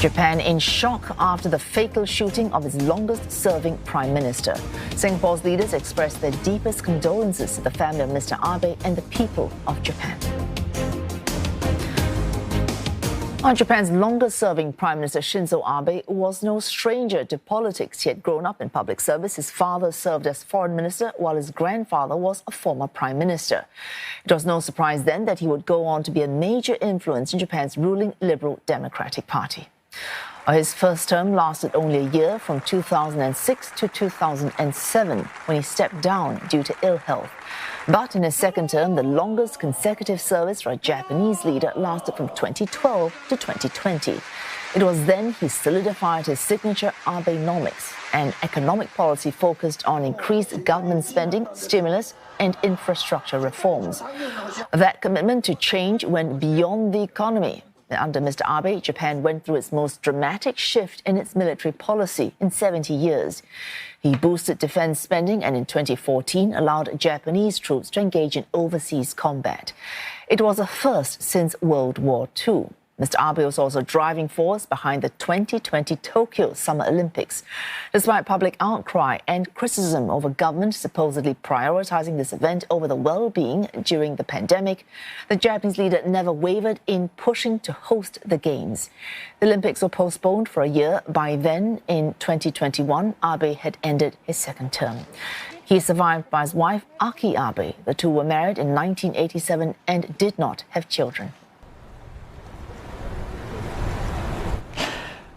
Japan in shock after the fatal shooting of its longest-serving prime minister. Singapore's leaders expressed their deepest condolences to the family of Mr Abe and the people of Japan. Japan's longest-serving Prime Minister Shinzo Abe was no stranger to politics. He had grown up in public service. His father served as foreign minister, while his grandfather was a former prime minister. It was no surprise then that he would go on to be a major influence in Japan's ruling Liberal Democratic Party. His first term lasted only a year, from 2006 to 2007, when he stepped down due to ill health. But in his second term, the longest consecutive service for a Japanese leader lasted from 2012 to 2020. It was then he solidified his signature Abenomics, an economic policy focused on increased government spending, stimulus, and infrastructure reforms. That commitment to change went beyond the economy. Under Mr Abe, Japan went through its most dramatic shift in its military policy in 70 years. He boosted defense spending and in 2014 allowed Japanese troops to engage in overseas combat. It was a first since World War II. Mr Abe was also a driving force behind the 2020 Tokyo Summer Olympics. Despite public outcry and criticism over government supposedly prioritizing this event over the well-being during the pandemic, the Japanese leader never wavered in pushing to host the Games. The Olympics were postponed for a year. By then, in 2021, Abe had ended his second term. He is survived by his wife, Aki Abe. The two were married in 1987 and did not have children.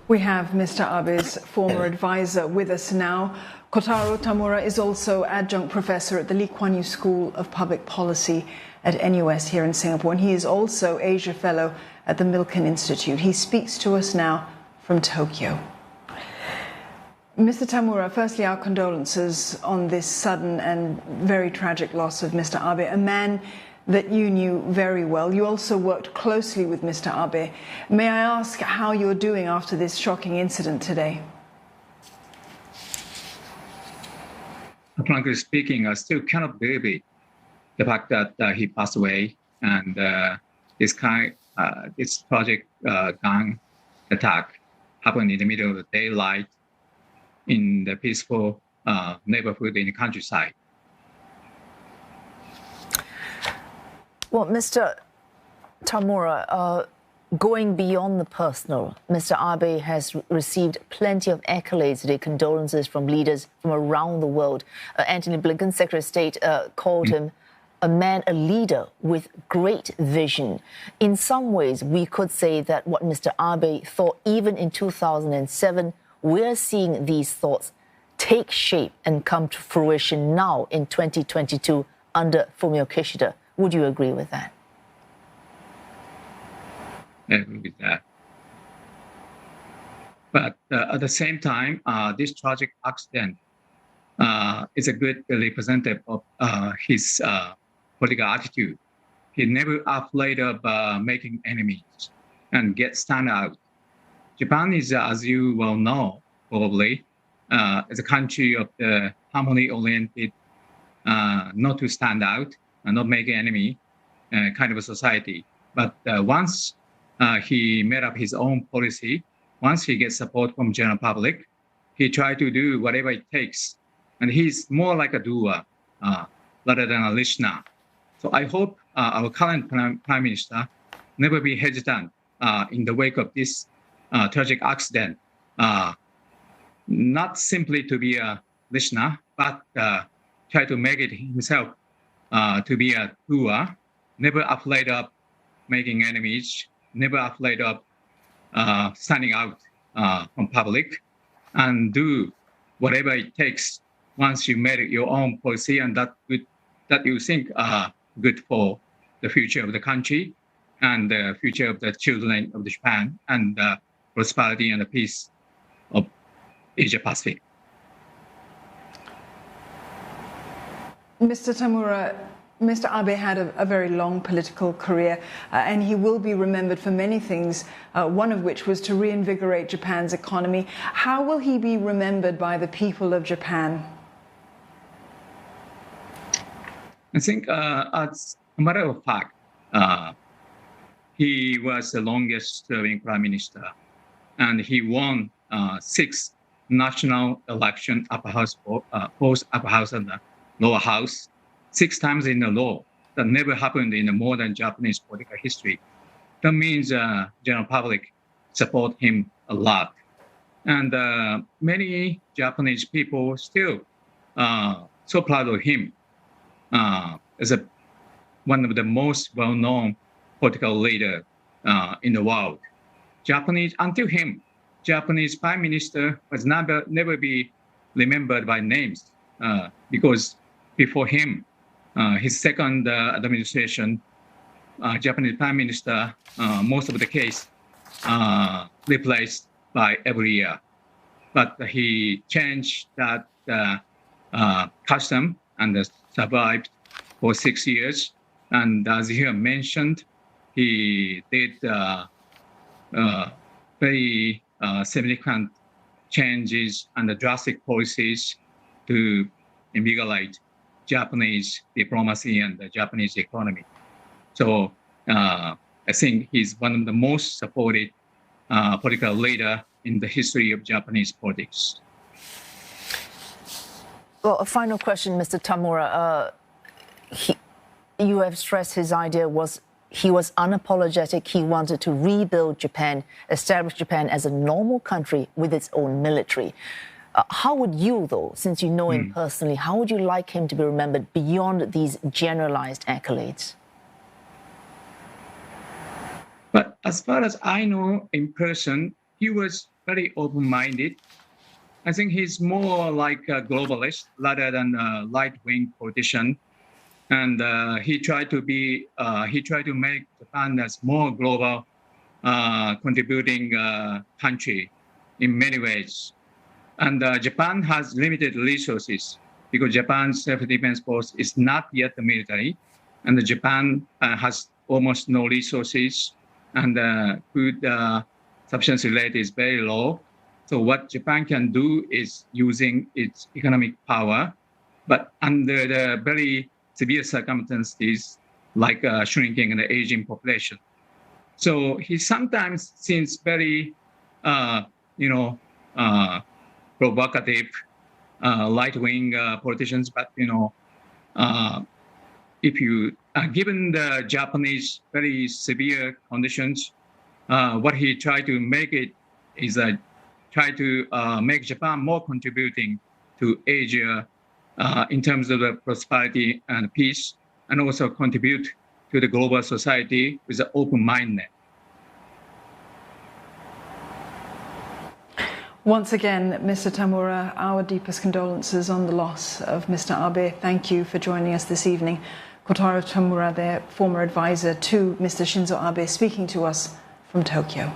We have Mr Abe's former advisor with us now. Kotaro Tamura is also Adjunct Professor at the Lee Kuan Yew School of Public Policy at NUS here in Singapore, and he is also Asia Fellow at the Milken Institute. He speaks to us now from Tokyo. Mr Tamura, firstly, our condolences on this sudden and very tragic loss of Mr Abe, a man that you knew very well. You also worked closely with Mr Abe. May I ask how you're doing after this shocking incident today? Frankly speaking, I still cannot believe it, the fact that he passed away, and this tragic gun attack happened in the middle of the daylight in the peaceful neighborhood in the countryside. Well, Mr Tamura, going beyond the personal, Mr Abe has received plenty of accolades today, condolences from leaders from around the world. Antony Blinken, Secretary of State, called him a man, a leader with great vision. In some ways, we could say that what Mr Abe thought even in 2007, we're seeing these thoughts take shape and come to fruition now in 2022 under Fumio Kishida. Would you agree with that? I agree with that. But at the same time, this tragic accident is a good representative of his political attitude. He never afraid of making enemies and get stand out. Japan is, as you well know, probably, is a country of the harmony-oriented, not to stand out, and not make an enemy kind of a society. But once he made up his own policy, once he gets support from general public, he tried to do whatever it takes. And he's more like a doer rather than a listener. So I hope our current Prime Minister never be hesitant in the wake of this tragic accident, not simply to be a listener, but try to make it himself to be a doer, never afraid of making enemies, never afraid of standing out from public, and do whatever it takes once you made your own policy and that you think are good for the future of the country and the future of the children of Japan and the prosperity and the peace of Asia Pacific. Mr Tamura, Mr Abe had a very long political career, and he will be remembered for many things, one of which was to reinvigorate Japan's economy. How will he be remembered by the people of Japan? I think, as a matter of fact, he was the longest serving prime minister and he won 6 national election, upper house, both upper house and the lower house, 6 times in a row. That never happened in the modern Japanese political history. That means general public support him a lot. And many Japanese people still so proud of him as one of the most well-known political leader in the world. Until him, Japanese Prime Minister was never be remembered by names because before him, his second administration, Japanese Prime Minister, most of the case replaced by every year. But he changed that custom and survived for 6 years. And as you mentioned, he did very significant changes and drastic policies to invigorate Japanese diplomacy and the Japanese economy. So I think he's one of the most supported political leader in the history of Japanese politics. Well, a final question, Mr. Tamura. You have stressed his idea was he was unapologetic. He wanted to rebuild Japan, establish Japan as a normal country with its own military. How would you, though, since you know him personally, how would you like him to be remembered beyond these generalized accolades? But as far as I know in person, he was very open-minded. I think he's more like a globalist rather than a right-wing politician. And he tried to make Japan as more global, contributing country in many ways. And Japan has limited resources because Japan's self-defense force is not yet the military, and Japan has almost no resources, and food sufficiency rate is very low. So what Japan can do is using its economic power, but under the very severe circumstances like shrinking and aging population. So he sometimes seems very, provocative, right-wing politicians. But if you given the Japanese very severe conditions, what he tried to make it is try to make Japan more contributing to Asia in terms of the prosperity and peace, and also contribute to the global society with an open mindedness. Once again, Mr. Tamura, our deepest condolences on the loss of Mr. Abe. Thank you for joining us this evening. Kotaro Tamura, their former advisor to Mr. Shinzo Abe, speaking to us from Tokyo.